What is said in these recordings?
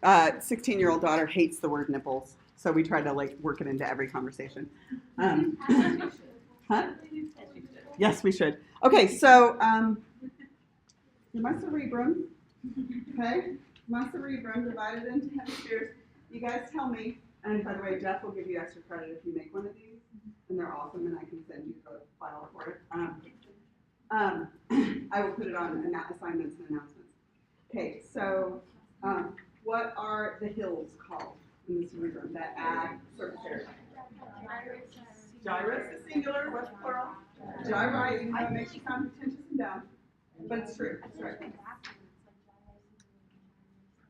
16-year-old daughter hates the word nipples, so we try to like work it into every conversation. Huh? Yes, we should. Okay, so my cerebrum, okay, my cerebrum divided into hemispheres. You guys tell me, and by the way, Jeff will give you extra credit if you make one of these, and they're awesome, and I can send you the file for it. I will put it on assignments and announcements. Okay, so what are the hills called in the cerebrum that add surface area? Gyrus is singular. What's plural? Gyri, even though it makes you sound pretentious and dumb, but it's true. It's right.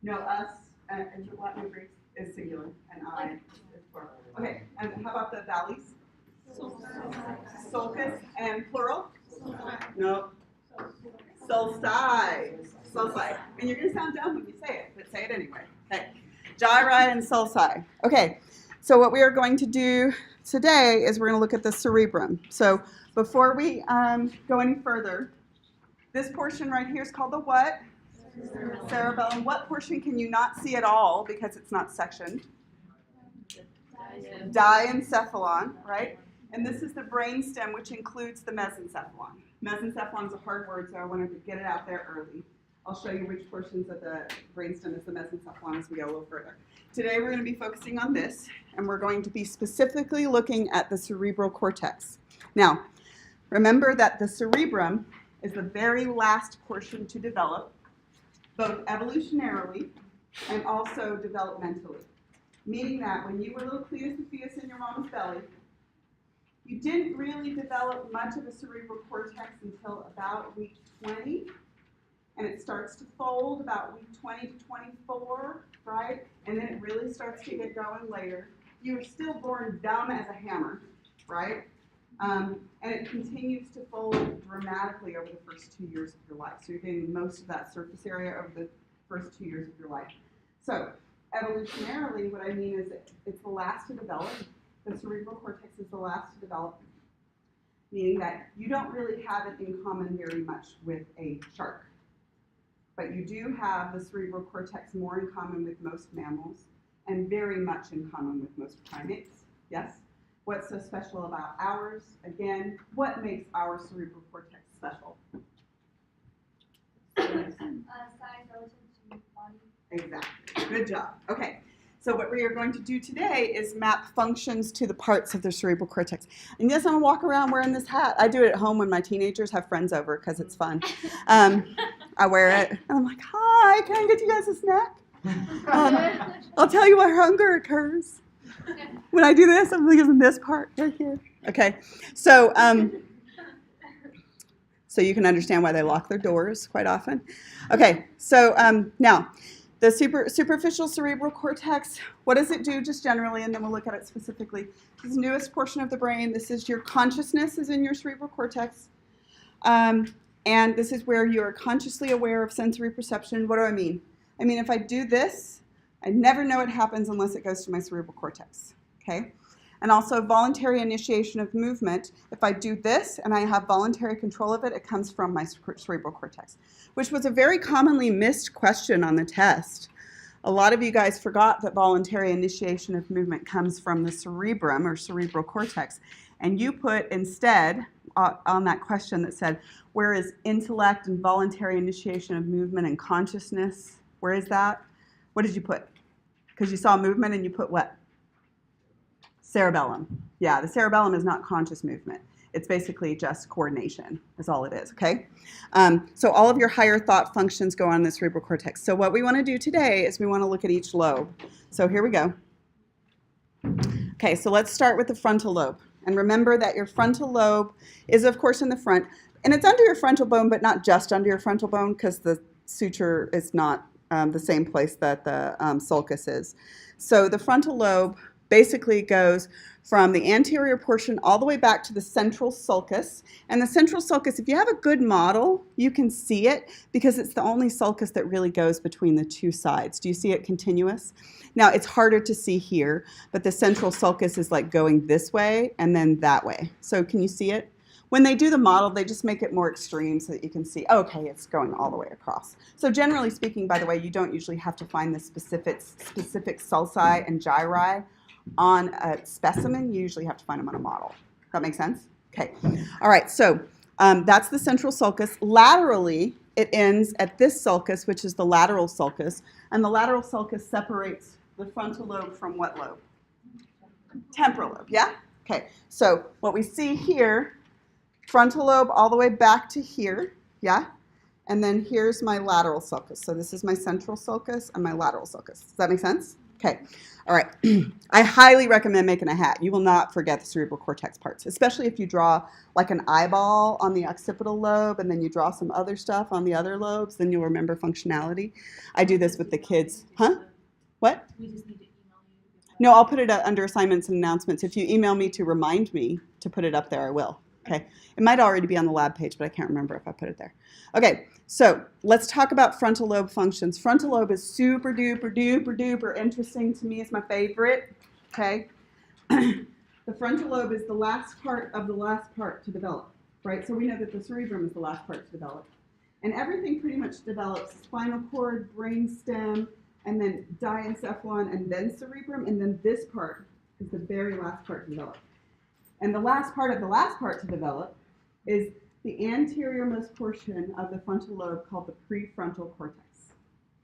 No, us and Latin and Greek is singular, and I is plural. Okay, and how about the valleys? Sulcus and plural? No. Sulci. Sulci. And you're going to sound dumb when you say it, but say it anyway. Okay. Gyri and sulci. Okay, so what we are going to do today is we're going to look at the cerebrum. So before we go any further, this portion right here is called the what? Cerebellum. What portion can you not see at all because it's not sectioned? Diencephalon, right? And this is the brainstem, which includes the mesencephalon. Mesencephalon is a hard word, so I wanted to get it out there early. I'll show you which portions of the brainstem is the mesencephalon as we go a little further. Today we're going to be focusing on this, and we're going to be specifically looking at the cerebral cortex. Now, remember that the cerebrum is the very last portion to develop, both evolutionarily and also developmentally. Meaning that when you were little Cletus and Fetus in your mama's belly, you didn't really develop much of the cerebral cortex until about week 20, and it starts to fold about week 20 to 24, right? And then it really starts to get going later. You were still born dumb as a hammer, right? And it continues to fold dramatically over the first 2 years of your life. So you're getting most of that surface area over the first 2 years of your life. So evolutionarily, what I mean is it's the last to develop. The cerebral cortex is the last to develop, meaning that you don't really have it in common very much with a shark. But you do have the cerebral cortex more in common with most mammals and very much in common with most primates. Yes? What's so special about ours? Again, what makes our cerebral cortex special? Size relative to body. Exactly. Good job. Okay. So what we are going to do today is map functions to the parts of the cerebral cortex. And yes, I'm going to walk around wearing this hat. I do it at home when my teenagers have friends over because it's fun. I wear it, and I'm like, hi, can I get you guys a snack? I'll tell you where hunger occurs. When I do this, I'm using this part right here. Okay, so you can understand why they lock their doors quite often. Okay, so now, the superficial cerebral cortex, what does it do just generally, and then we'll look at it specifically. This is the newest portion of the brain. This is your consciousness is in your cerebral cortex. And this is where you're consciously aware of sensory perception. What do I mean? I mean, if I do this, I never know it happens unless it goes to my cerebral cortex, okay? And also voluntary initiation of movement. If I do this and I have voluntary control of it, it comes from my cerebral cortex, which was a very commonly missed question on the test. A lot of you guys forgot that voluntary initiation of movement comes from the cerebrum or cerebral cortex. And you put instead on that question that said, where is intellect and voluntary initiation of movement and consciousness? Where is that? What did you put? Because you saw movement and you put what? Cerebellum. Yeah, the cerebellum is not conscious movement. It's basically just coordination is all it is, okay? So all of your higher thought functions go on the cerebral cortex. So what we want to do today is we want to look at each lobe. So here we go. Okay, so let's start with the frontal lobe. And remember that your frontal lobe is, of course, in the front. And it's under your frontal bone, but not just under your frontal bone because the suture is not the same place that the sulcus is. So the frontal lobe basically goes from the anterior portion all the way back to the central sulcus. And the central sulcus, if you have a good model, you can see it because it's the only sulcus that really goes between the two sides. Do you see it continuous? Now, it's harder to see here, but the central sulcus is like going this way and then that way. So can you see it? When they do the model, they just make it more extreme so that you can see, okay, it's going all the way across. So generally speaking, by the way, you don't usually have to find the specific sulci and gyri on a specimen. You usually have to find them on a model. That makes sense? Okay. All right, so that's the central sulcus. Laterally, it ends at this sulcus, which is the lateral sulcus. And the lateral sulcus separates the frontal lobe from what lobe? Temporal lobe, yeah? Okay, so what we see here, frontal lobe all the way back to here, yeah? And then here's my lateral sulcus. So this is my central sulcus and my lateral sulcus. Does that make sense? Okay, all right. I highly recommend making a hat. You will not forget the cerebral cortex parts, especially if you draw like an eyeball on the occipital lobe and then you draw some other stuff on the other lobes, then you'll remember functionality. I do this with the kids. Huh? What? We just need to email you. No, I'll put it under assignments and announcements. If you email me to remind me to put it up there, I will. Okay. It might already be on the lab page, but I can't remember if I put it there. Okay, so let's talk about frontal lobe functions. Frontal lobe is super duper duper duper interesting to me. It's my favorite. Okay. The frontal lobe is the last part of the last part to develop, right? So we know that the cerebrum is the last part to develop. And everything pretty much develops spinal cord, brain stem, and then diencephalon, and then cerebrum, and then this part is the very last part to develop. And the last part of the last part to develop is the anteriormost portion of the frontal lobe called the prefrontal cortex.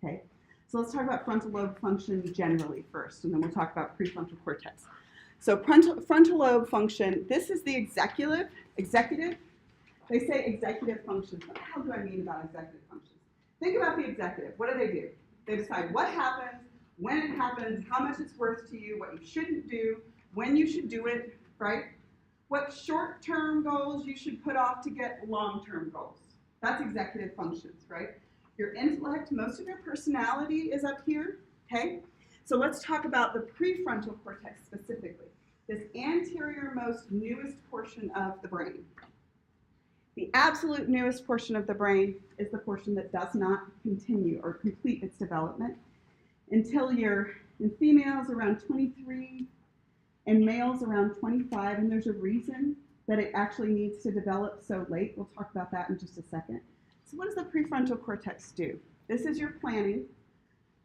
Okay, so let's talk about frontal lobe function generally first, and then we'll talk about prefrontal cortex. So frontal lobe function, this is the executive. They say executive functions. What the hell do I mean about executive functions? Think about the executive. What do? They decide what happens, when it happens, how much it's worth to you, what you shouldn't do, when you should do it, right? What short-term goals you should put off to get long-term goals. That's executive functions, right? Your intellect, most of your personality is up here, okay? So let's talk about the prefrontal cortex specifically, this anterior-most newest portion of the brain. The absolute newest portion of the brain is the portion that does not continue or complete its development until you're, in females, around 23, and males around 25, and there's a reason that it actually needs to develop so late. We'll talk about that in just a second. So what does the prefrontal cortex do? This is your planning,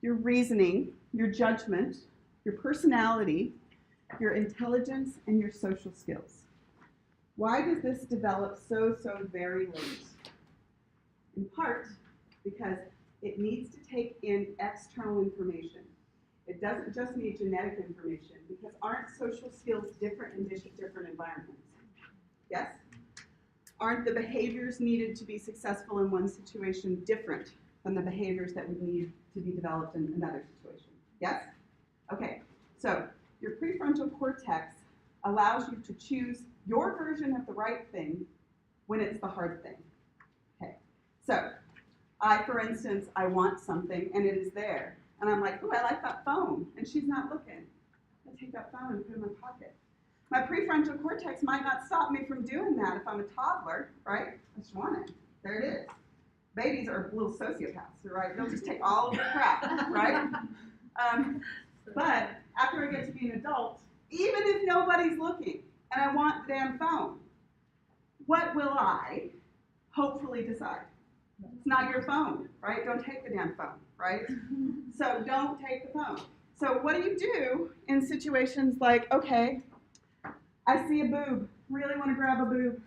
your reasoning, your judgment, your personality, your intelligence, and your social skills. Why does this develop so very late? In part, because it needs to take in external information. It doesn't just need genetic information, because aren't social skills different in different environments? Yes? Aren't the behaviors needed to be successful in one situation different than the behaviors that would need to be developed in another situation? Yes? Okay, so your prefrontal cortex allows you to choose your version of the right thing when it's the hard thing. Okay, so for instance, I want something and it is there. And I'm like, oh, I like that phone. And she's not looking. I take that phone and put it in my pocket. My prefrontal cortex might not stop me from doing that if I'm a toddler, right? I just want it. There it is. Babies are little sociopaths, right? They'll just take all of the crap, right? But after I get to be an adult, even if nobody's looking and I want the damn phone, what will I hopefully decide? It's not your phone, right? Don't take the damn phone, right? So don't take the phone. So what do you do in situations like, okay, I see a boob, really want to grab a boob.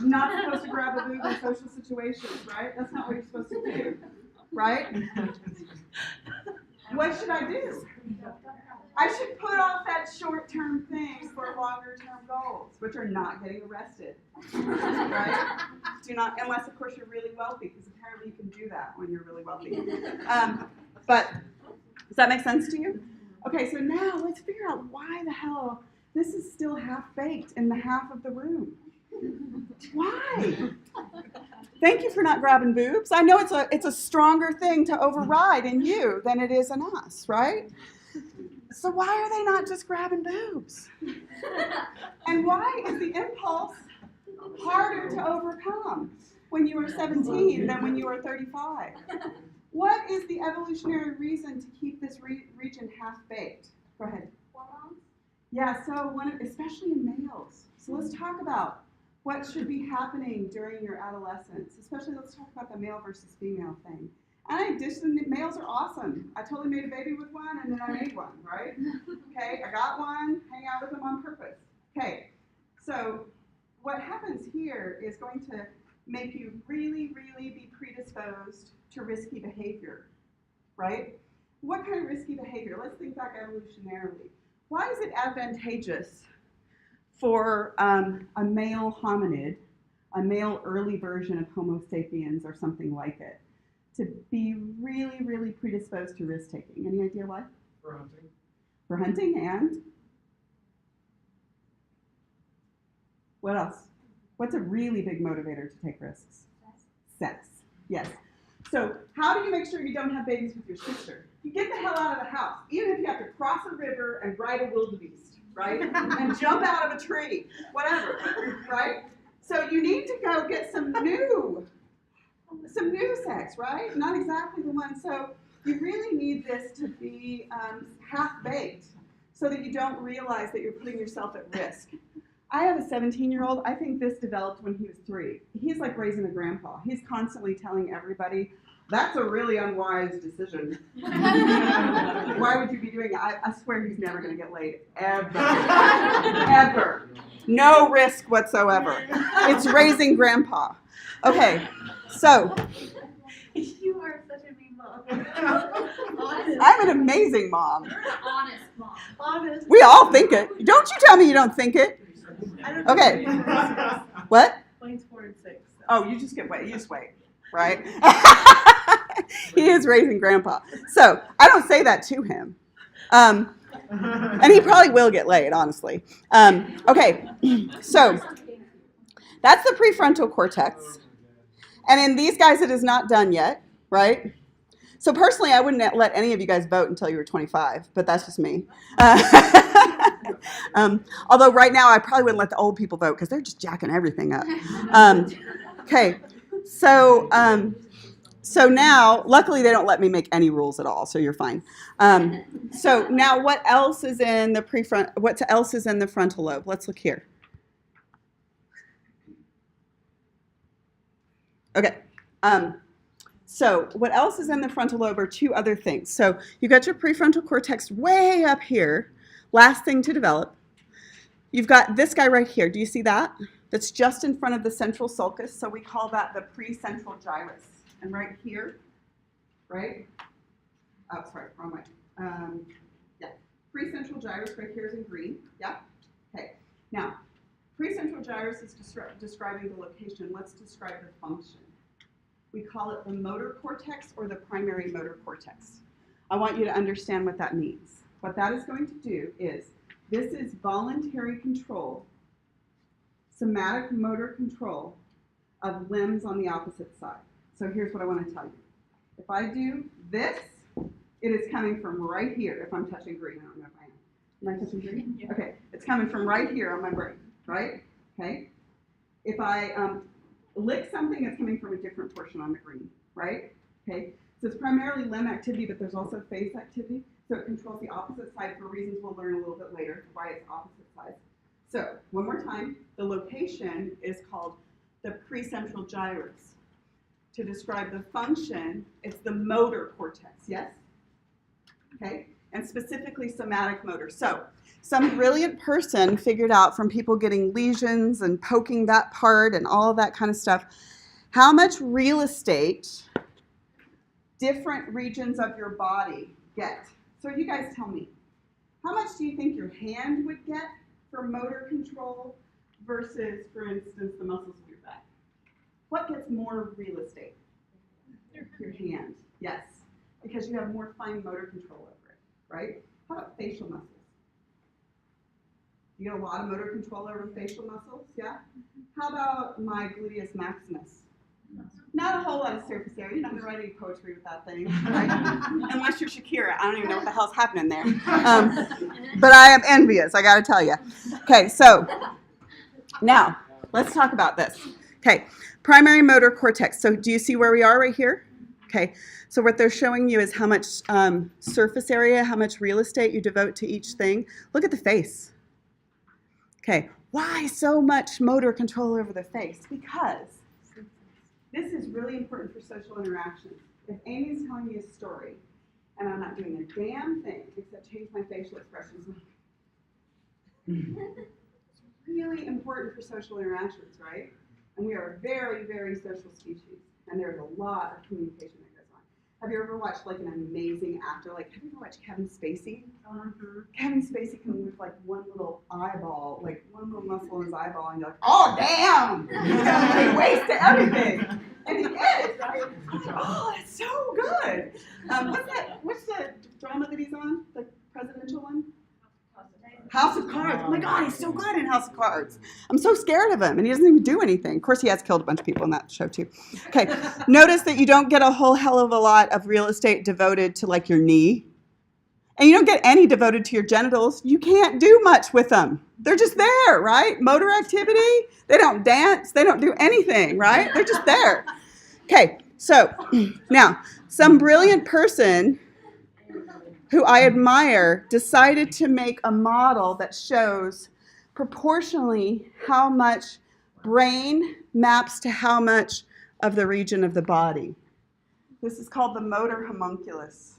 Not supposed to grab a boob in social situations, right? That's not what you're supposed to do, right? What should I do? I should put off that short-term thing for longer-term goals, which are not getting arrested, right? Do not, unless of course you're really wealthy, because apparently you can do that when you're really wealthy. But does that make sense to you? Okay, so now let's figure out why the hell this is still half-baked in the half of the room. Why? Thank you for not grabbing boobs. I know it's a stronger thing to override in you than it is in us, right? So why are they not just grabbing boobs? And why is the impulse harder to overcome when you are 17 than when you are 35? What is the evolutionary reason to keep this region half-baked? Go ahead. Hormones? Yeah, so especially in males. So let's talk about What should be happening during your adolescence? Especially, let's talk about the male versus female thing. And I just, males are awesome. I totally made a baby with one, and then I made one, right? Okay, I got one, hang out with them on purpose. Okay, so what happens here is going to make you really, really be predisposed to risky behavior, right? What kind of risky behavior? Let's think back evolutionarily. Why is it advantageous for a male hominid, a male early version of Homo sapiens or something like it, to be really, really predisposed to risk-taking? Any idea why? For hunting. For hunting, and what else? What's a really big motivator to take risks? Sex. Yes. So how do you make sure you don't have babies with your sister? You get the hell out of the house, even if you have to cross a river and ride a wildebeest, right? And jump out of a tree, whatever, right? So you need to go get some new sex, right? Not exactly the one. So you really need this to be half-baked so that you don't realize that you're putting yourself at risk. I have a 17-year-old. I think this developed when he was 3. He's like raising a grandpa. He's constantly telling everybody, that's a really unwise decision. Why would you be doing it? I swear he's never going to get laid, ever. Ever. No risk whatsoever. It's raising grandpa. Okay, so. You are such a mean mom. I'm an amazing mom. You're an honest mom. Honest. We all think it. Don't you tell me you don't think it. I don't Okay. know. What? Mine's 4 and 6. So. Oh, you just wait, right? He is raising grandpa. So I don't say that to him. And he probably will get laid, honestly. Okay, so that's the prefrontal cortex. And in these guys, it is not done yet, right? So personally, I wouldn't let any of you guys vote until you were 25, but that's just me. Although right now, I probably wouldn't let the old people vote because they're just jacking everything up. Okay, so now, luckily, they don't let me make any rules at all, so you're fine. So now, what else is in the what else is in the frontal lobe? Let's look here. Okay. So what else is in the frontal lobe are 2 other things. So you got your prefrontal cortex way up here, last thing to develop. You've got this guy right here. Do you see that? That's just in front of the central sulcus. So we call that the precentral gyrus. And right here, right? Oh, sorry, wrong way. Yeah, precentral gyrus right here is in green. Yeah. Okay. Now, precentral gyrus is describing the location. Let's describe the function. We call it the motor cortex or the primary motor cortex. I want you to understand what that means. What that is going to do is, this is voluntary control, somatic motor control of limbs on the opposite side. So here's what I want to tell you. If I do this, it is coming from right here. If I'm touching green, I don't know if I am. Am I touching green? Yeah. Okay, it's coming from right here on my brain, right? Okay. If I lick something, it's coming from a different portion on the green, right? Okay. So it's primarily limb activity, but there's also face activity. So it controls the opposite side for reasons we'll learn a little bit later why it's opposite sides. So one more time, the location is called the precentral gyrus. To describe the function, it's the motor cortex, yes? Okay, and specifically somatic motor. So some brilliant person figured out from people getting lesions and poking that part and all of that kind of stuff, how much real estate different regions of your body get. So you guys tell me, how much do you think your hand would get for motor control versus, for instance, the muscles of your back? What gets more real estate? Your hand, yes, because you have more fine motor control over it, right? How about facial muscles? You get a lot of motor control over facial muscles, yeah? How about my gluteus maximus? Not a whole lot of surface area. You're not going to write any poetry with that thing, right? Unless you're Shakira. I don't even know what the hell's happening there. But I am envious, I got to tell you. Okay, so now let's talk about this. Okay, primary motor cortex. So do you see where we are right here? Okay, so what they're showing you is how much surface area, how much real estate you devote to each thing. Look at the face. Okay, Why so much motor control over the face? Because this is really important for social interactions. If Amy's telling me a story and I'm not doing a damn thing except change my facial expressions, it's really important for social interactions, right? And we are a very, very social species, and there's a lot of communication that goes on. Have you ever watched like an amazing actor? Like, have you ever watched Kevin Spacey? Kevin Spacey can move like one little eyeball, like one little muscle in his eyeball, and you're like, oh damn! He's got a waste to everything. And he is, right? Oh, that's so good. What's the drama that he's on? The presidential one? House of Cards. Oh my God, he's so good in House of Cards. I'm so scared of him, and he doesn't even do anything. Of course, he has killed a bunch of people in that show, too. Okay, notice that you don't get a whole hell of a lot of real estate devoted to, like, your knee. And you don't get any devoted to your genitals. You can't do much with them. They're just there, right? Motor activity. They don't dance. They don't do anything, right? They're just there. Okay, so now, some brilliant person who I admire decided to make a model that shows proportionally how much brain maps to how much of the region of the body. This is called the motor homunculus.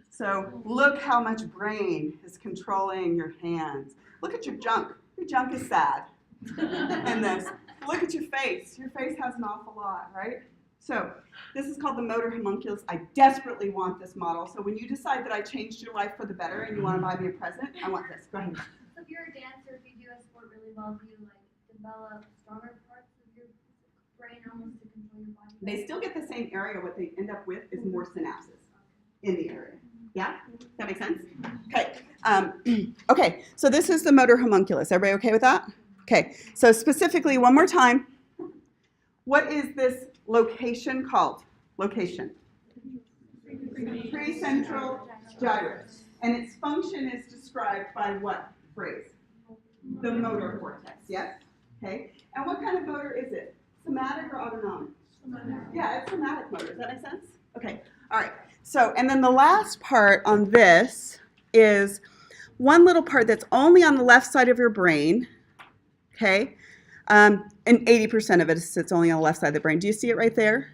So look how much brain is controlling your hands. Look at your junk. Your junk is sad. And this. Look at your face. Your face has an awful lot, right? So this is called the motor homunculus. I desperately want this model. So when you decide that I changed your life for the better and you want to buy me a present, I want this. Go ahead. So if you're a dancer, if you do a sport really well, do you like develop stronger parts of your brain almost to control your body? They still get the same area. What they end up with is more synapses in the area. Yeah? Does that make sense? Okay. Okay, so this is the motor homunculus. Everybody okay with that? Okay, so specifically, one more time, what is this location called? Location. Precentral gyrus. And its function is described by what phrase? The motor cortex, yes? Okay. And what kind of motor is it? Somatic or autonomic? Somatic. Yeah, it's somatic motor. Does that make sense? Okay. All right. So, and then the last part on this is one little part that's only on the left side of your brain, okay? And 80% of it sits only on the left side of the brain. Do you see it right there?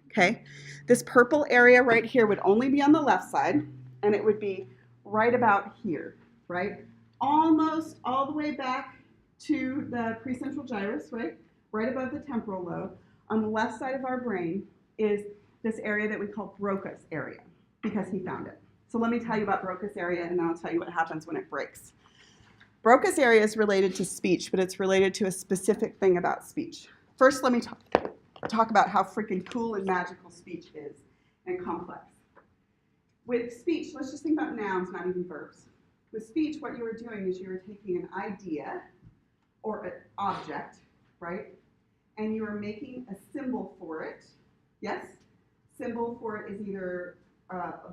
Okay. This purple area right here would only be on the left side, and it would be right about here, right? Almost all the way back to the precentral gyrus, right? Right above the temporal lobe. On the left side of our brain is this area that we call Broca's area, because he found it. So let me tell you about Broca's area, and then I'll tell you what happens when it breaks. Broca's area is related to speech, but it's related to a specific thing about speech. First, let me talk about how freaking cool and magical speech is and complex. With speech, let's just think about nouns, not even verbs. With speech, what you are doing is you are taking an idea or an object, right? And you are making a symbol for it. Yes? Symbol for it is either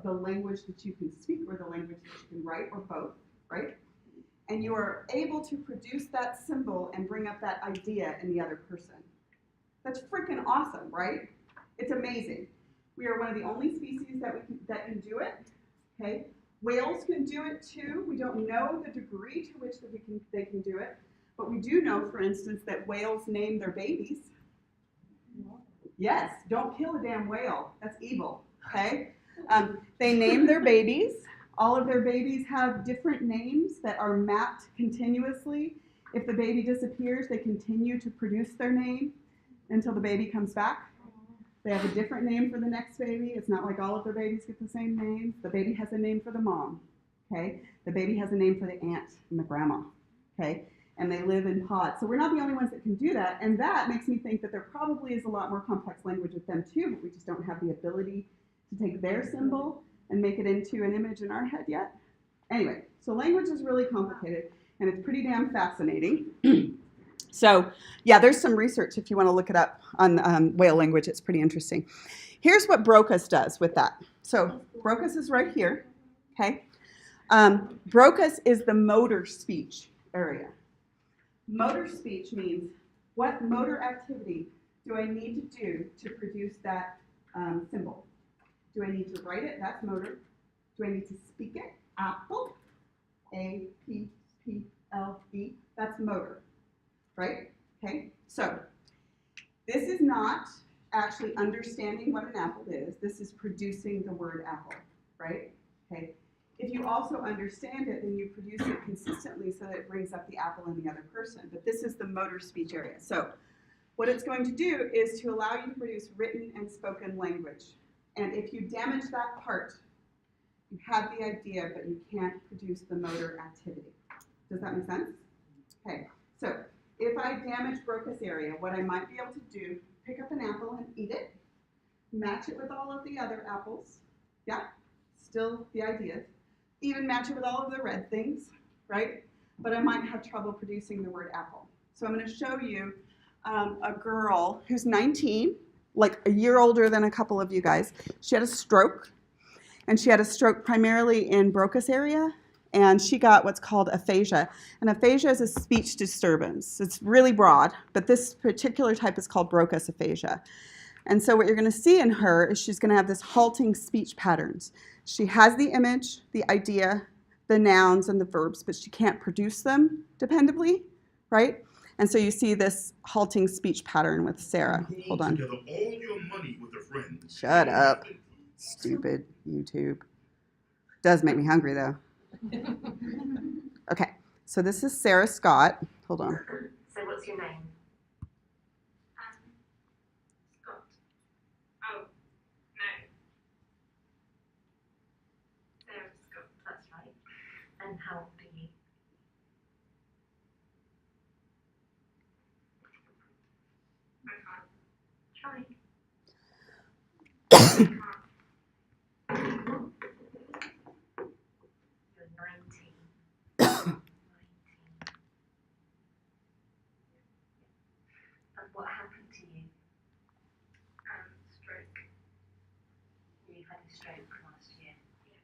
the language that you can speak or the language that you can write, or both, right? And you are able to produce that symbol and bring up that idea in the other person. That's freaking awesome, right? It's amazing. We are one of the only species that can do it. Okay, whales can do it too. We don't know the degree to which they can do it, but we do know, for instance, that whales name their babies. Yes, don't kill a damn whale. That's evil. Okay, they name their babies. All of their babies have different names that are mapped continuously. If the baby disappears, they continue to produce their name until the baby comes back. They have a different name for the next baby. It's not like all of their babies get the same name. The baby has a name for the mom, okay? The baby has a name for the aunt and the grandma, okay? And they live in pods. So we're not the only ones that can do that. And that makes me think that there probably is a lot more complex language with them too, but we just don't have the ability to take their symbol and make it into an image in our head yet. Anyway, so language is really complicated, and it's pretty damn fascinating. So, yeah, there's some research if you want to look it up on whale language. It's pretty interesting. Here's what Broca's does with that. So Broca's is right here, okay? Broca's is the motor speech area. Motor speech means what motor activity do I need to do to produce that symbol? Do I need to write it? That's motor. Do I need to speak it? Apple. A, P, L-E, that's motor, right? Okay, so this is not actually understanding what an apple is. This is producing the word apple, right? Okay. If you also understand it, then you produce it consistently so that it brings up the apple in the other person. But this is the motor speech area. So what it's going to do is to allow you to produce written and spoken language. And if you damage that part, you have the idea, but you can't produce the motor activity. Does that make sense? Okay, so if I damage Broca's area, what I might be able to do, pick up an apple and eat it, match it with all of the other apples. Yeah, still the idea. Even match it with all of the red things, right? But I might have trouble producing the word apple. So I'm going to show you a girl who's 19, like a year older than a couple of you guys. She had a stroke, and she had a stroke primarily in Broca's area, and she got what's called aphasia. And aphasia is a speech disturbance. It's really broad, but this particular type is called Broca's aphasia. And so what you're going to see in her is she's going to have this halting speech patterns. She has the image, the idea, the nouns, and the verbs, but she can't produce them dependably, right? And so you see this halting speech pattern with Sarah. Hold on. Together all your money with a friend. Shut up. Stupid YouTube. Does make me hungry, though. Okay, so this is Sarah Scott. Hold on. So what's your name? Scott. Oh, no. Sarah Scott. That's right. And how old are you? I can't. Try. I can't. You're 19. 19. And what happened to you? Stroke. You had a stroke last year. Yeah.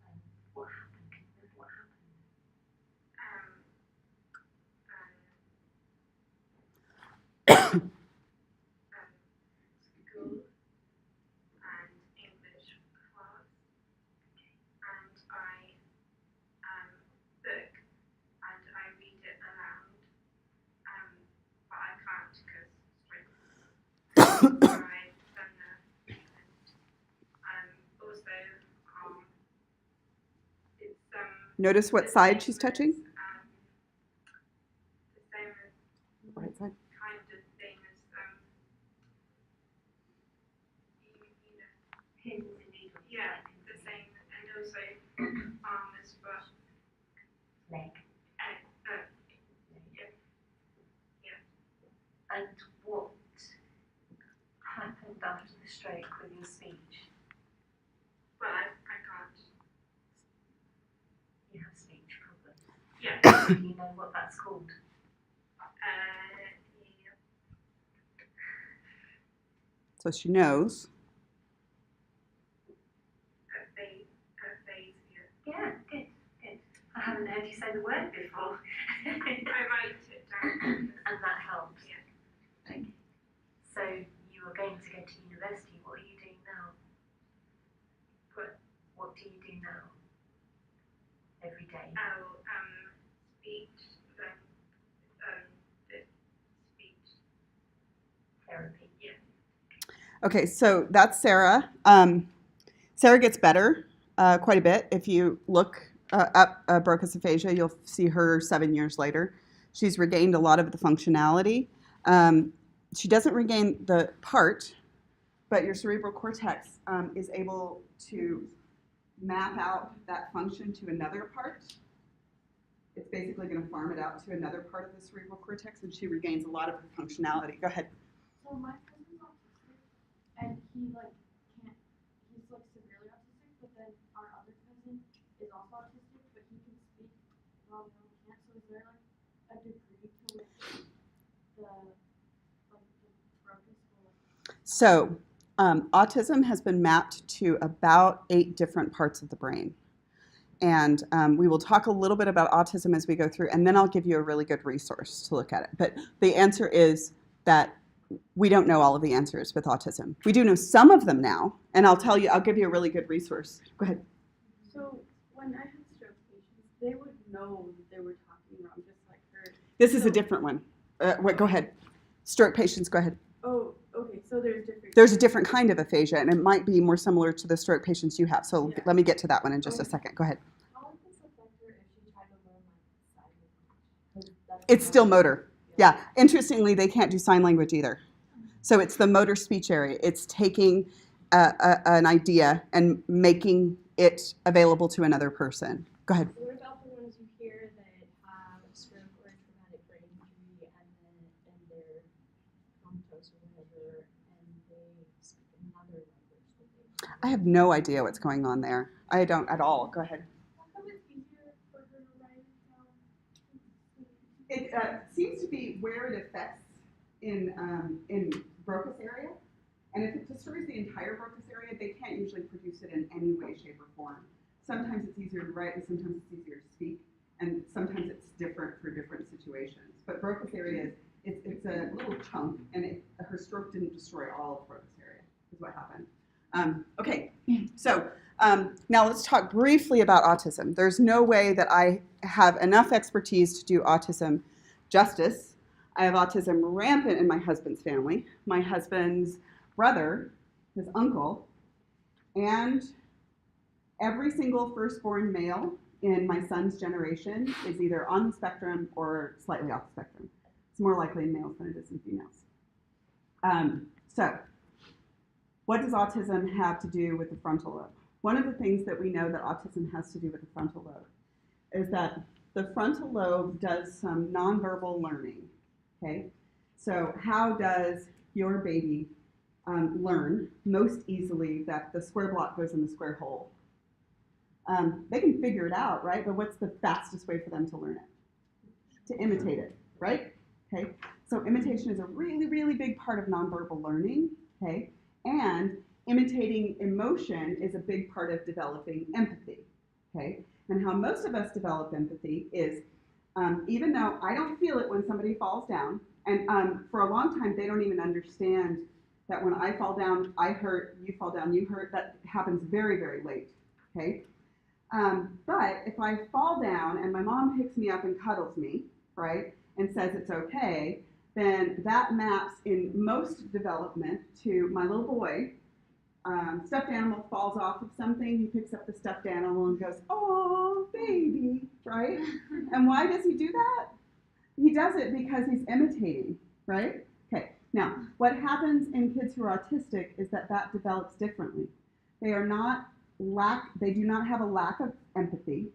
And what happened? Can you remember what happened? School and English class, and I book and I read it aloud, but I can't because stroke. I've done that, and also it's Notice what the side same she's as, touching? the same as Right side. kind of thing as you know. Pins and needles. Yeah, like the pins same, and also arm as well. and leg. Yeah. And what happened after the stroke with your speech? Well, I can't. You have speech problems. Yeah. Do you know what that's called? Yeah. So she knows. Aphasia. Yeah, good, good. I haven't heard you say the word before. I write it down. And that helps. Yeah. Okay. So you are going to go to university. What are you doing now? What do you do now? Every day. Oh, speech. Speech. Therapy. Yeah. Okay, so that's Sarah. Sarah gets better quite a bit. If you look up Broca's aphasia, you'll see her 7 years later. She's regained a lot of the functionality. She doesn't regain the part, but your cerebral cortex is able to map out that function to another part. It's basically going to farm it out to another part of the cerebral cortex, and she regains a lot of her functionality. Go ahead. So my cousin's autistic, and he like can't. He's like severely autistic, but then our other cousin is also autistic, but he can speak while the other can't. So is there like a degree to which the Broca's will? So autism has been mapped to about 8 different parts of the brain. And we will talk a little bit about autism as we go through, and then I'll give you a really good resource to look at it. But the answer is that we don't know all of the answers with autism. We do know some of them now, and I'll give you a really good resource. Go ahead. So when I had stroke patients, they would know that they were talking This is a different one. Go ahead. Stroke patients, go ahead. Oh, okay, so there's different. There's a different kind of aphasia, and it might be more similar to the stroke patients you have. So Yeah. let me get to that one in just a Okay. second. Go ahead. How would this affect her if she tried to learn like sign language? 'Cause that's It's still not- motor. Yeah. Interestingly, they can't do sign language either. So it's the motor speech area. It's taking an idea and making it available to another person. Go ahead. What about the ones you hear that have a stroke or a traumatic brain injury and they're comatose or whatever, and they speak another language that they I have no idea what's going on there. I don't at all. Go ahead. How come it's easier for her to write down? It seems to be where it affects in Broca's area. And if it destroys the entire Broca's area, they can't usually produce it in any way, shape, or form. Sometimes it's easier to write, and sometimes it's easier to speak, and sometimes it's different for different situations. But Broca's area it's a little chunk, and her stroke didn't destroy all of Broca's area, is what happened. Okay, so now let's talk briefly about autism. There's no way that I have enough expertise to do autism justice. I have autism rampant in my husband's family. My husband's brother, his uncle, and every single firstborn male in my son's generation is either on the spectrum or slightly off the spectrum. It's more likely in males than it is in females. So, what does autism have to do with the frontal lobe? One of the things that we know that autism has to do with the frontal lobe is that the frontal lobe does some nonverbal learning, okay? So how does your baby learn most easily that the square block goes in the square hole? They can figure it out, right? But what's the fastest way for them to learn it? To imitate it, right? Okay. So imitation is a really, really big part of nonverbal learning, okay? And imitating emotion is a big part of developing empathy, okay? And how most of us develop empathy is, even though I don't feel it when somebody falls down, and for a long time they don't even understand that when I fall down, I hurt, you fall down, you hurt. That happens very, very late, okay? But if I fall down and my mom picks me up and cuddles me, right, and says it's okay, then that maps in most development to my little boy. Stuffed animal falls off of something, he picks up the stuffed animal and goes, oh, baby, right? And why does he do that? He does it because he's imitating, right? Okay, now, what happens in kids who are autistic is that develops differently. They do not have a lack of empathy.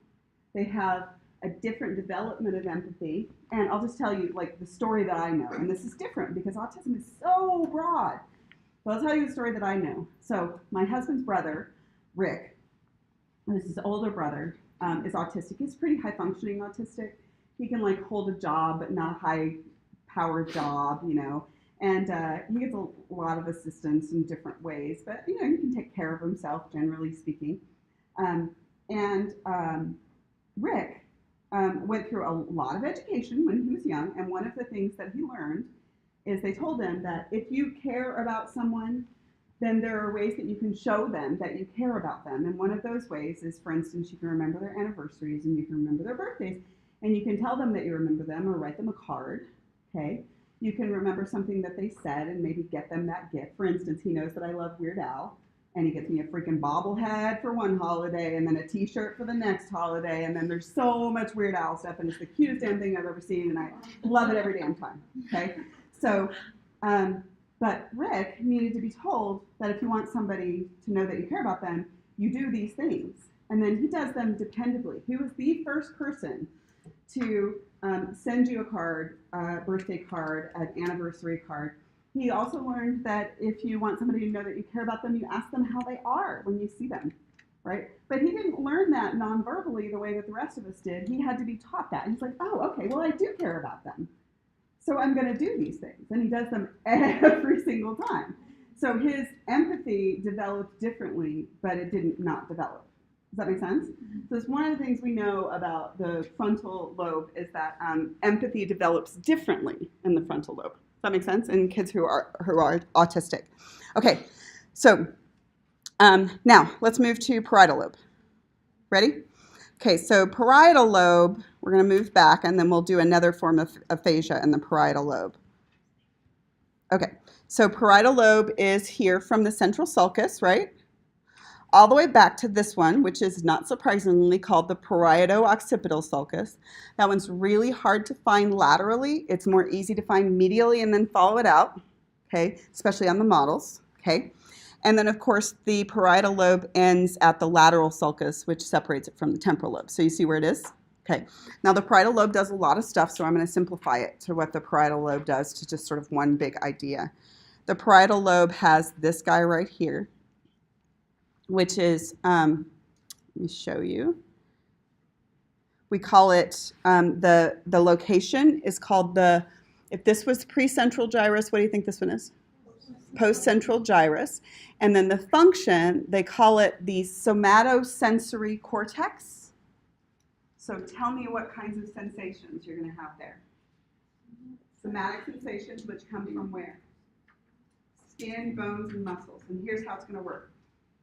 They have a different development of empathy. And I'll just tell you, like, the story that I know. And this is different because autism is so broad. So I'll tell you the story that I know. So my husband's brother, Rick, this is his older brother, is autistic. He's pretty high-functioning autistic. He can, like, hold a job, but not a high-powered job, you know. And he gets a lot of assistance in different ways. But, you know, he can take care of himself, generally speaking. Rick went through a lot of education when he was young. And one of the things that he learned is they told him that if you care about someone, then there are ways that you can show them that you care about them. And one of those ways is, for instance, you can remember their anniversaries and you can remember their birthdays. And you can tell them that you remember them or write them a card, okay? You can remember something that they said and maybe get them that gift. For instance, he knows that I love Weird Al, and he gets me a freaking bobblehead for one holiday and then a t-shirt for the next holiday. And then there's so much Weird Al stuff, and it's the cutest damn thing I've ever seen, and I love it every damn time, okay? So, but Rick needed to be told that if you want somebody to know that you care about them, you do these things. And then he does them dependably. He was the first person to send you a card, a birthday card, an anniversary card. He also learned that if you want somebody to know that you care about them, you ask them how they are when you see them, right? But he didn't learn that non-verbally the way that the rest of us did. He had to be taught that. And he's like, oh, okay, well, I do care about them. So I'm going to do these things. And he does them every single time. So his empathy developed differently, but it didn't not develop. Does that make sense? So it's one of the things we know about the frontal lobe is that empathy develops differently in the frontal lobe. Does that make sense? In kids who are autistic. Okay, so now let's move to parietal lobe. Ready? Okay, so parietal lobe, we're going to move back, and then we'll do another form of aphasia in the parietal lobe. Okay, so parietal lobe is here from the central sulcus, right? All the way back to this one, which is not surprisingly called the parieto-occipital sulcus. That one's really hard to find laterally. It's more easy to find medially and then follow it out, okay, especially on the models, okay? And then, of course, the parietal lobe ends at the lateral sulcus, which separates it from the temporal lobe. So you see where it is? Okay. Now, the parietal lobe does a lot of stuff, so I'm going to simplify it to what the parietal lobe does to just sort of one big idea. The parietal lobe has this guy right here, which is, let me show you. We call it, the location is called the, if this was precentral gyrus, what do you think this one is? Postcentral gyrus. And then the function, they call it the somatosensory cortex. So tell me what kinds of sensations you're going to have there. Somatic sensations, which come from where? Skin, bones, and muscles. And here's how it's going to work.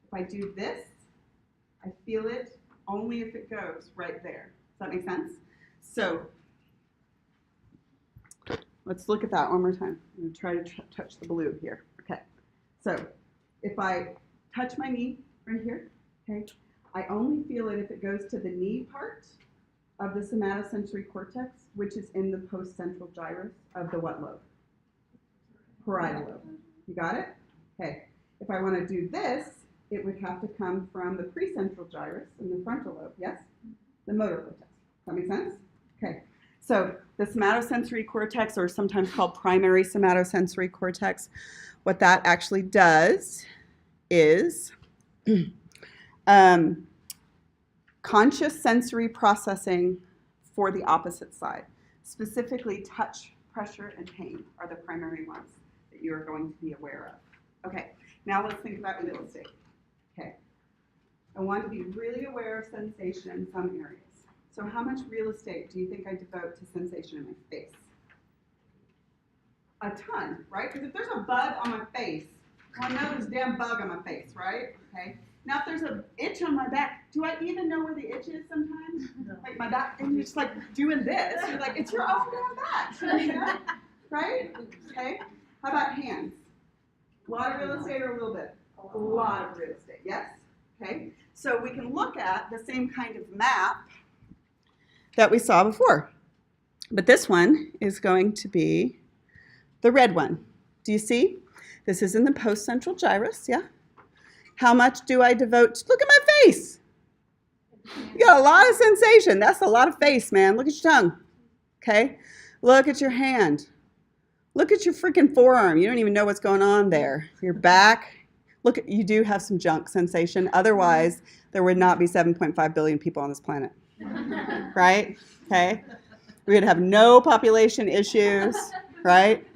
If I do this, I feel it only if it goes right there. Does that make sense? So let's look at that one more time. I'm going to try to touch the blue here. Okay. So if I touch my knee right here, okay, I only feel it if it goes to the knee part of the somatosensory cortex, which is in the postcentral gyrus of the what lobe? Parietal lobe. You got it? Okay. If I want to do this, it would have to come from the precentral gyrus in the frontal lobe, yes? The motor cortex. Does that make sense? Okay. So the somatosensory cortex, or sometimes called primary somatosensory cortex, what that actually does is conscious sensory processing for the opposite side. Specifically, touch, pressure, and pain are the primary ones that you are going to be aware of. Okay, now let's think about real estate. Okay, I want to be really aware of sensation in some areas. So how much real estate do you think I devote to sensation in my face? A ton, right? Because if there's a bug on my face, well, I know there's a damn bug on my face, right? Okay. Now, if there's an itch on my back, do I even know where the itch is sometimes? No. Like my back, and you're just like doing this. You're like, it's your own damn back, you know? Right? Okay. How about hands? A lot of real estate or a little bit? A lot of real estate, yes? Okay. So we can look at the same kind of map that we saw before. But this one is going to be the red one. Do you see? This is in the postcentral gyrus, yeah? How much do I devote? Look at my face. You got a lot of sensation. That's a lot of face, man. Look at your tongue, okay? Look at your hand. Look at your freaking forearm. You don't even know what's going on there. Your back. Look, you do have some junk sensation. Otherwise, there would not be 7.5 billion people on this planet, right? Okay? We would have no population issues, right?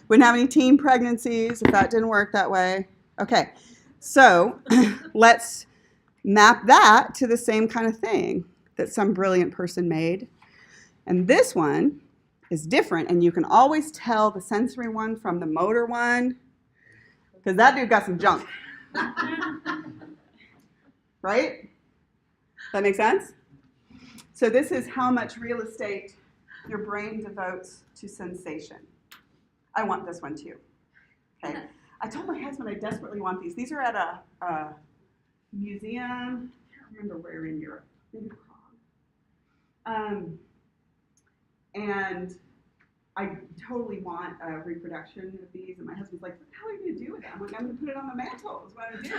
Wouldn't have any teen pregnancies if that didn't work that way. Okay, so let's map that to the same kind of thing that some brilliant person made. And this one is different, and you can always tell the sensory one from the motor one, because that dude got some junk. Right? That make sense? So this is how much real estate your brain devotes to sensation. I want this one too. Okay. I told my husband I desperately want these. These are at a museum. I can't remember where in Europe. Maybe Prague. And I totally want a reproduction of these. And my husband's like, "What the hell are you going to do with it?" I'm like, "I'm going to put it on the mantle. Is what I'm going to do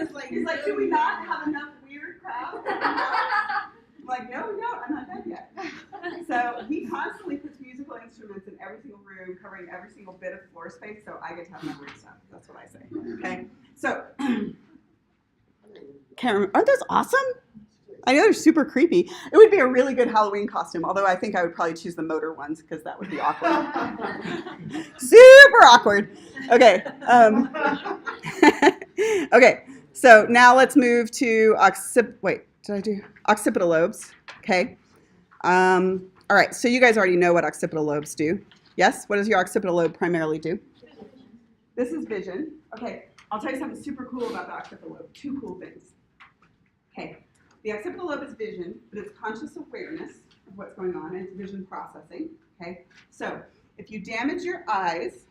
with it." He's like, "Do we not have enough weird crowds?" I'm like, "No, we don't. I'm not done yet." So he constantly puts musical instruments in every single room, covering every single bit of floor space, so I get to have my weird stuff. That's what I say. Okay? So, can't remember. Aren't those awesome? I know they're super creepy. It would be a really good Halloween costume, although I think I would probably choose the motor ones because that would be awkward. Super awkward. Okay. Okay. So now let's move to occipital lobes. Okay. All right. So you guys already know what occipital lobes do. Yes? What does your occipital lobe primarily do? This is vision. Okay. I'll tell you something super cool about the occipital lobe. Two cool things. Okay. the occipital lobe is vision, but it's conscious awareness of what's going on, and it's vision processing, okay? So if you damage your eyes,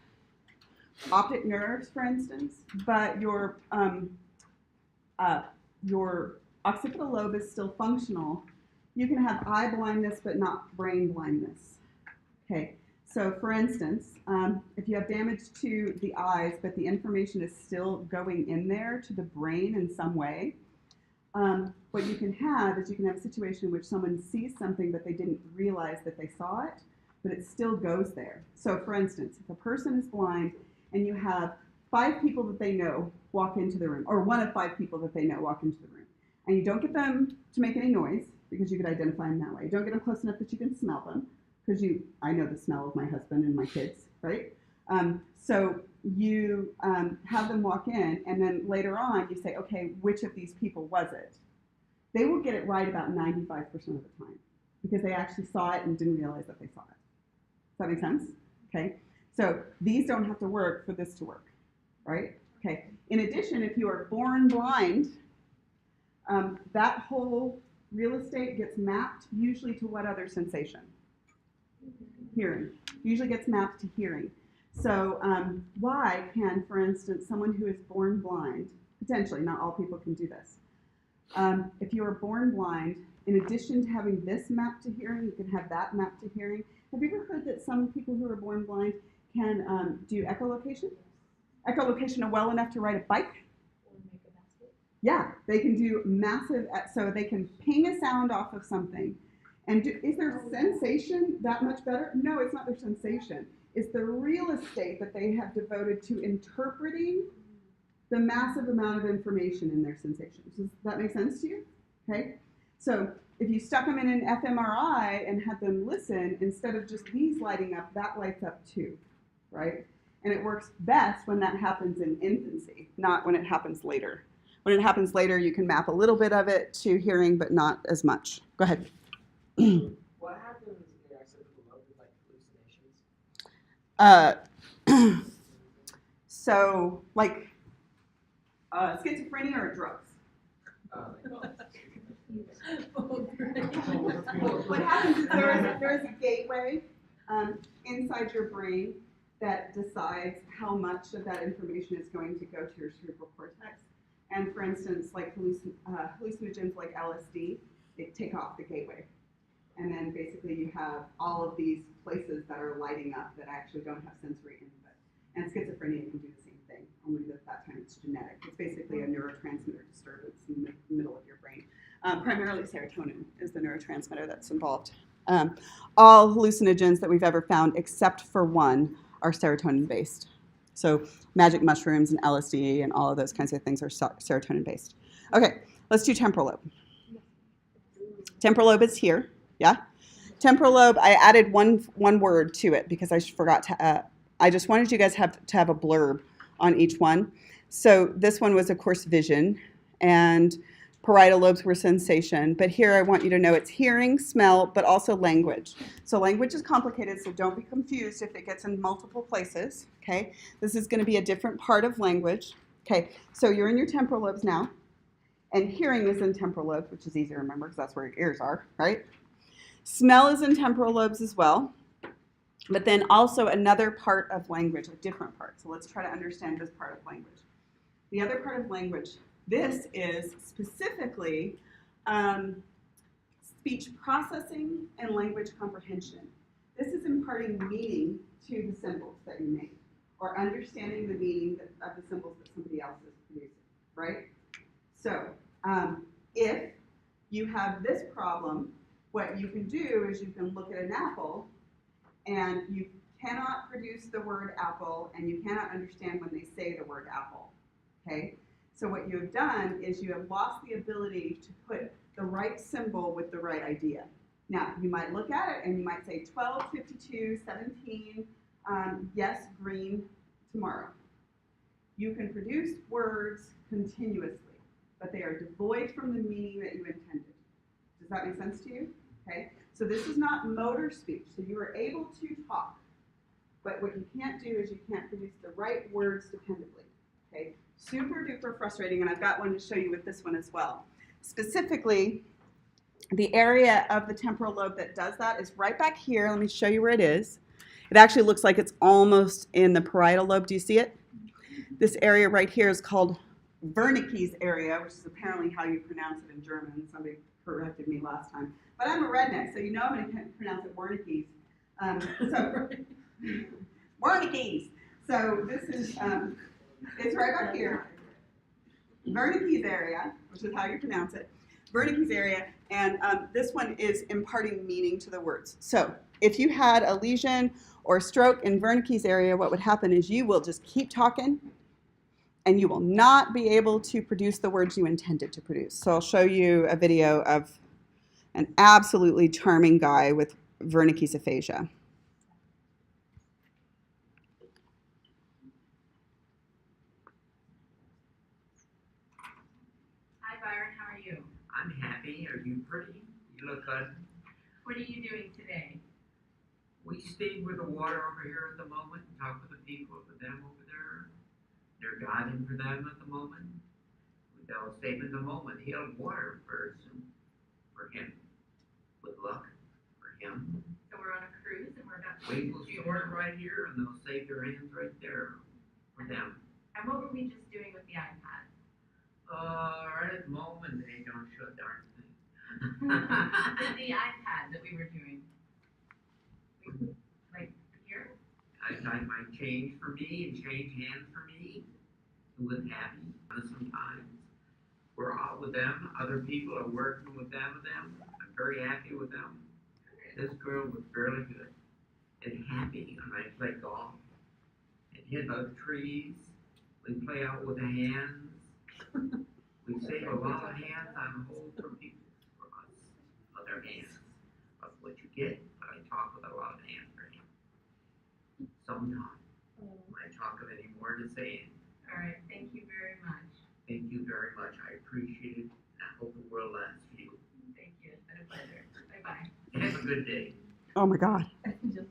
optic nerves, for instance, but your occipital lobe is still functional, you can have eye blindness but not brain blindness. Okay, so for instance, if you have damage to the eyes but the information is still going in there to the brain in some way, what you can have is you can have a situation in which someone sees something but they didn't realize that they saw it, but it still goes there. So for instance, if a person is blind and you have 5 people that they know walk into the room, or 1 of 5 people that they know walk into the room, and you don't get them to make any noise because you could identify them that way. You don't get them close enough that you can smell them because I know the smell of my husband and my kids, right? So you have them walk in, and then later on you say, okay, which of these people was it? They will get it right about 95% of the time because they actually saw it and didn't realize that they saw it. Does that make sense? Okay. So these don't have to work for this to work, right? Okay. In addition, if you are born blind, that whole real estate gets mapped usually to what other sensation? Hearing. Usually gets mapped to hearing. So why can, for instance, someone who is born blind, potentially, not all people can do this, if you are born blind, in addition to having this mapped to hearing, you can have that mapped to hearing. Have you ever heard that some people who are born blind can do echolocation? Echolocation well enough to ride a bike? Or make a basket. Yeah, they can do massive, so they can ping a sound off of something. And is their sensation that much better? No, it's not their sensation. It's the real estate that they have devoted to interpreting the massive amount of information in their sensations. Does that make sense to you? Okay. So if you stuck them in an fMRI and had them listen, instead of just these lighting up, that lights up too, right? And it works best when that happens in infancy, not when it happens later. When it happens later, you can map a little bit of it to hearing, but not as much. Go ahead. What happens in the occipital lobe with like hallucinations? So like schizophrenia or drugs? What happens is there is a gateway inside your brain that decides how much of that information is going to go to your cerebral cortex. And for instance, like hallucinogens like LSD, they take off the gateway. And then basically you have all of these places that are lighting up that actually don't have sensory input. And schizophrenia can do the same thing, only that time it's genetic. It's basically a neurotransmitter disturbance in the middle of your brain. Primarily serotonin is the neurotransmitter that's involved. All hallucinogens that we've ever found, except for one, are serotonin-based. So magic mushrooms and LSD and all of those kinds of things are serotonin-based. Okay, let's do temporal lobe. Temporal lobe is here, yeah? Temporal lobe, I added one word to it because I forgot to, I just wanted you guys to have a blurb on each one. So this one was, of course, vision, and parietal lobes were sensation, but here I want you to know it's hearing, smell, but also language. So language is complicated, so don't be confused if it gets in multiple places, okay? This is going to be a different part of language. Okay, so you're in your temporal lobes now, and hearing is in temporal lobes, which is easy to remember because that's where your ears are, right? Smell is in temporal lobes as well, but then also another part of language, a different part. So let's try to understand this part of language. The other part of language, this is specifically speech processing and language comprehension. This is imparting meaning to the symbols that you make, or understanding the meaning of the symbols that somebody else is producing, right? So if you have this problem, what you can do is you can look at an apple, and you cannot produce the word apple, and you cannot understand when they say the word apple, okay? So what you have done is you have lost the ability to put the right symbol with the right idea. Now, you might look at it and you might say 12, 52, 17, yes, green, tomorrow. You can produce words continuously, but they are devoid from the meaning that you intended. Does that make sense to you? Okay. So this is not motor speech. So you are able to talk, but what you can't do is you can't produce the right words dependably. Okay. Super duper frustrating, and I've got one to show you with this one as well. Specifically, the area of the temporal lobe that does that is right back here. Let me show you where it is. It actually looks like it's almost in the parietal lobe. Do you see it? This area right here is called Wernicke's area, which is apparently how you pronounce it in German. Somebody corrected me last time. But I'm a redneck, so you know I'm going to pronounce it Wernicke's. Wernicke's. So this is, it's right back here. Wernicke's area, which is how you pronounce it. Wernicke's area, and this one is imparting meaning to the words. So if you had a lesion or stroke in Wernicke's area, what would happen is you will just keep talking, and you will not be able to produce the words you intended to produce. So I'll show you a video of an absolutely charming guy with Wernicke's aphasia. Hi Byron, how are you? I'm happy. Are you pretty? You look good. What are you doing today? We stayed with the water over here at the moment and talked with the people over them over there. They're guiding for them at the moment. They'll save in the moment. He'll have water for him. With luck for him. So we're on a cruise and we're about to We will store it right here and they'll save their hands right there for them. And what were we just doing with the iPad? Right at the moment they don't show a darn thing. The iPad that we were doing. Like here? I might change for me and change hands for me. Who was happy sometimes. We're all with them. Other people are working with them. I'm very happy with them. This girl was really good and happy, and I play golf and hit other trees. We play out with the hands. We save a lot of hands on hold for people, for us, other hands. That's what you get, but I talk with a lot of hands for him. Sometimes, when I talk of any more to say, All right, thank you very much. thank you very much. I appreciate it, and I hope the world lasts for you. Thank you, it's been a pleasure. Bye-bye. Have a good day. Oh my God. Just